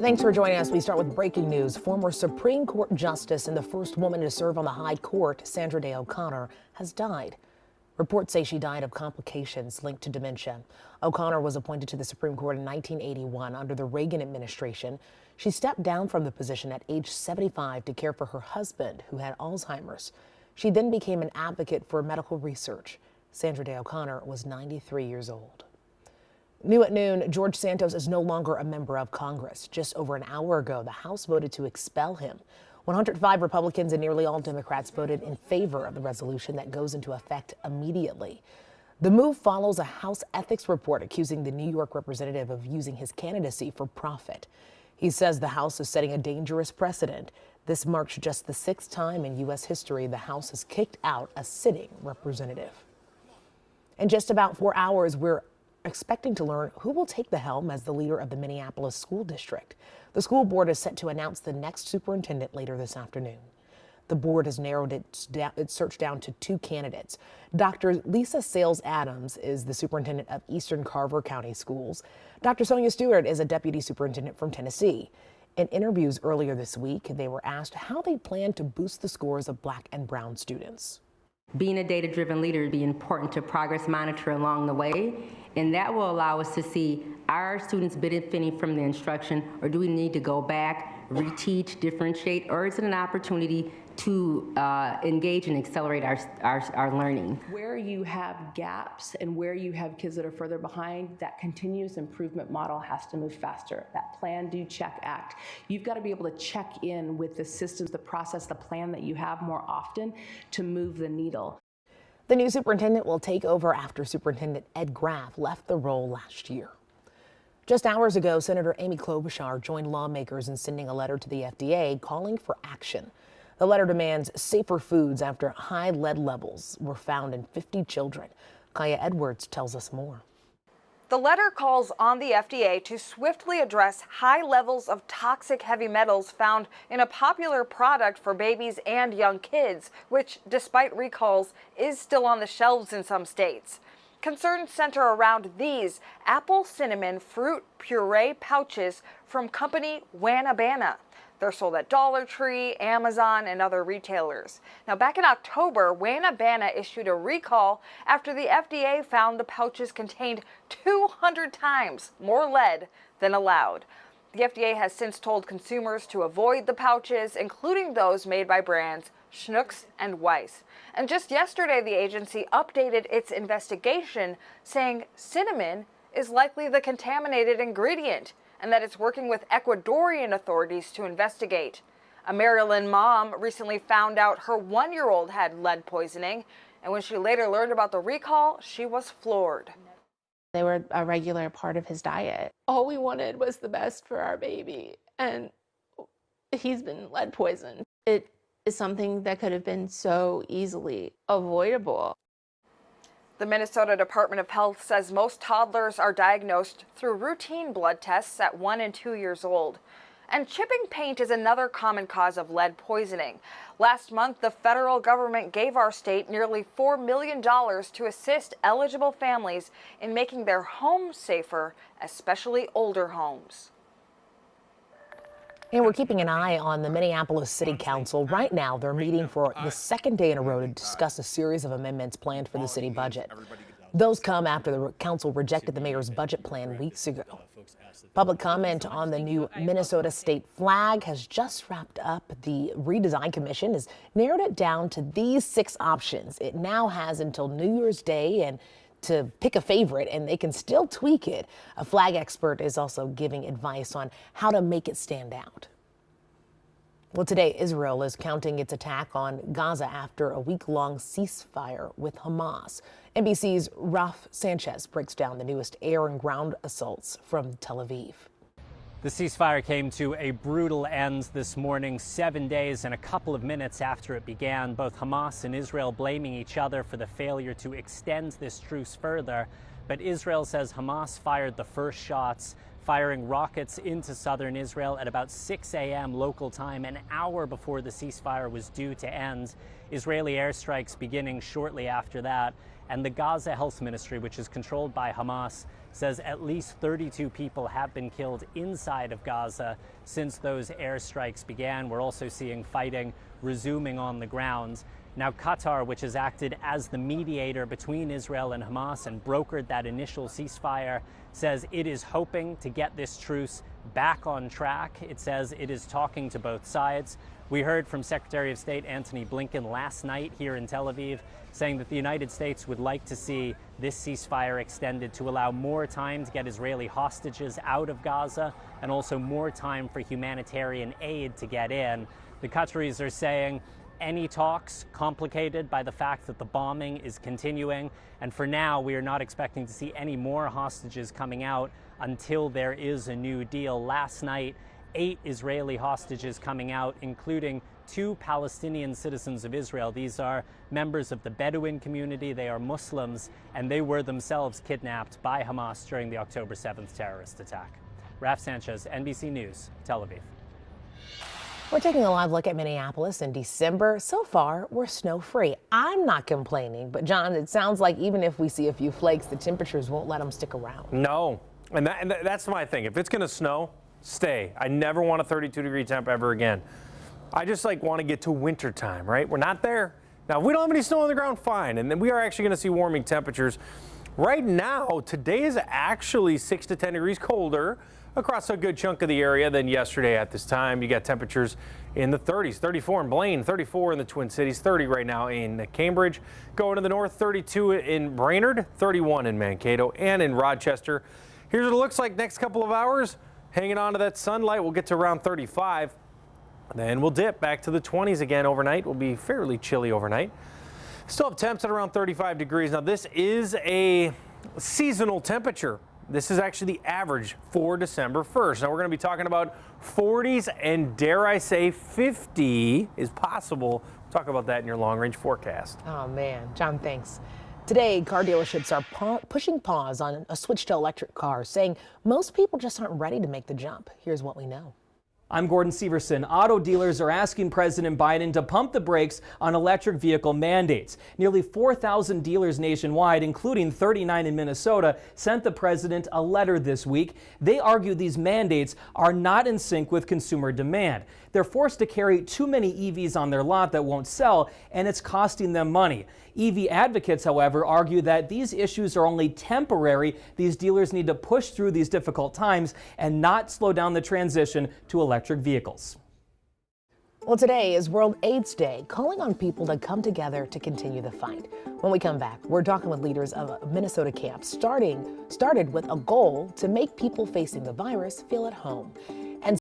Thanks for joining us. We start with breaking news. Former Supreme Court Justice and the first woman to serve on the High Court, Sandra Day O'Connor, has died. Reports say she died of complications linked to dementia. O'Connor was appointed to the Supreme Court in 1981 under the Reagan administration. She stepped down from the position at age 75 to care for her husband, who had Alzheimer's. She then became an advocate for medical research. Sandra Day O'Connor was 93 years old. New at noon, George Santos is no longer a member of Congress. Just over an hour ago, the House voted to expel him. 105 Republicans and nearly all Democrats voted in favor of the resolution that goes into effect immediately. The move follows a House ethics report accusing the New York representative of using his candidacy for profit. He says the House is setting a dangerous precedent. This marks just the sixth time in U.S. history the House has kicked out a sitting representative. In just about 4 hours, we're expecting to learn who will take the helm as the leader of the Minneapolis School District. The school board is set to announce the next superintendent later this afternoon. The board has narrowed its search down to two candidates. Dr. Lisa Sales Adams is the superintendent of Eastern Carver County Schools. Dr. Sonia Stewart is a deputy superintendent from Tennessee. In interviews earlier this week, they were asked how they plan to boost the scores of Black and brown students. Being a data-driven leader would be important to progress monitor along the way, and that will allow us to see, are students benefiting from the instruction, or do we need to go back, reteach, differentiate, or is it an opportunity to engage and accelerate our learning? Where you have gaps and where you have kids that are further behind, that continuous improvement model has to move faster. That plan, do, check, act. You've got to be able to check in with the systems, the process, the plan that you have more often to move the needle. The new superintendent will take over after Superintendent Ed Graff left the role last year. Just hours ago, Senator Amy Klobuchar joined lawmakers in sending a letter to the FDA calling for action. The letter demands safer foods after high lead levels were found in 50 children. Kaya Edwards tells us more. The letter calls on the FDA to swiftly address high levels of toxic heavy metals found in a popular product for babies and young kids, which, despite recalls, is still on the shelves in some states. Concerns center around these apple cinnamon fruit puree pouches from company Wanna-Banna. They're sold at Dollar Tree, Amazon, and other retailers. Now, back in October, Wanna-Banna issued a recall after the FDA found the pouches contained 200 times more lead than allowed. The FDA has since told consumers to avoid the pouches, including those made by brands Schnucks and Weiss. And just yesterday, the agency updated its investigation, saying cinnamon is likely the contaminated ingredient, and that it's working with Ecuadorian authorities to investigate. A Maryland mom recently found out her 1-year-old had lead poisoning, and when she later learned about the recall, she was floored. They were a regular part of his diet. All we wanted was the best for our baby, and he's been lead poisoned. It is something that could have been so easily avoidable. The Minnesota Department of Health says most toddlers are diagnosed through routine blood tests at 1 and 2 years old. And chipping paint is another common cause of lead poisoning. Last month, the federal government gave our state nearly $4 million to assist eligible families in making their homes safer, especially older homes. And we're keeping an eye on the Minneapolis City Council. Right now, they're meeting for the second day in a row to discuss a series of amendments planned for the city budget. Those come after the council rejected the mayor's budget plan weeks ago. Public comment on the new Minnesota state flag has just wrapped up. The redesign commission has narrowed it down to these 6 options. It now has until New Year's Day and to pick a favorite, and they can still tweak it. A flag expert is also giving advice on how to make it stand out. Well, today, Israel is counting its attack on Gaza after a week-long ceasefire with Hamas. NBC's Ralph Sanchez breaks down the newest air and ground assaults from Tel Aviv. The ceasefire came to a brutal end this morning, 7 days and a couple of minutes after it began. Both Hamas and Israel blaming each other for the failure to extend this truce further. But Israel says Hamas fired the first shots, firing rockets into southern Israel at about 6 a.m. local time, an hour before the ceasefire was due to end. Israeli airstrikes beginning shortly after that. And the Gaza Health Ministry, which is controlled by Hamas, says at least 32 people have been killed inside of Gaza since those airstrikes began. We're also seeing fighting resuming on the ground. Now, Qatar, which has acted as the mediator between Israel and Hamas and brokered that initial ceasefire, says it is hoping to get this truce back on track. It says it is talking to both sides. We heard from Secretary of State Antony Blinken last night here in Tel Aviv saying that the United States would like to see this ceasefire extended to allow more time to get Israeli hostages out of Gaza and also more time for humanitarian aid to get in. The Qataris are saying any talks complicated by the fact that the bombing is continuing, and for now we are not expecting to see any more hostages coming out until there is a new deal. Last night, 8 Israeli hostages coming out, including 2 Palestinian citizens of Israel. These are members of the Bedouin community. They are Muslims, and they were themselves kidnapped by Hamas during the October 7th terrorist attack. Raf Sanchez, NBC News, Tel Aviv. We're taking a live look at Minneapolis in December. So far, we're snow-free. I'm not complaining, but John, it sounds like even if we see a few flakes, the temperatures won't let them stick around. No, and that's my thing. If it's going to snow, stay. I never want a 32-degree temp ever again. I just want to get to winter time, right? We're not there. Now, if we don't have any snow on the ground, fine. And then we are actually going to see warming temperatures. Right now, today is actually 6 to 10 degrees colder across a good chunk of the area than yesterday at this time. You got temperatures in the 30s, 34 in Blaine, 34 in the Twin Cities, 30 right now in Cambridge. Going to the north, 32 in Brainerd, 31 in Mankato and in Rochester. Here's what it looks like next couple of hours. Hanging on to that sunlight, we'll get to around 35. Then we'll dip back to the 20s again overnight. We'll be fairly chilly overnight. Still have temps at around 35 degrees. Now, this is a seasonal temperature. This is actually the average for December 1st. Now, we're going to be talking about 40s and, dare I say, 50 is possible. We'll talk about that in your long-range forecast. Oh, man. John, thanks. Today, car dealerships are pushing pause on a switch to electric cars, saying most people just aren't ready to make the jump. Here's what we know. I'm Gordon Severson. Auto dealers are asking President Biden to pump the brakes on electric vehicle mandates. Nearly 4,000 dealers nationwide, including 39 in Minnesota, sent the president a letter this week. They argue these mandates are not in sync with consumer demand. They're forced to carry too many EVs on their lot that won't sell, and it's costing them money. EV advocates, however, argue that these issues are only temporary. These dealers need to push through these difficult times and not slow down the transition to electric vehicles. Well, today is World AIDS Day, calling on people to come together to continue the fight. When we come back, we're talking with leaders of a Minnesota camp started with a goal to make people facing the virus feel at home.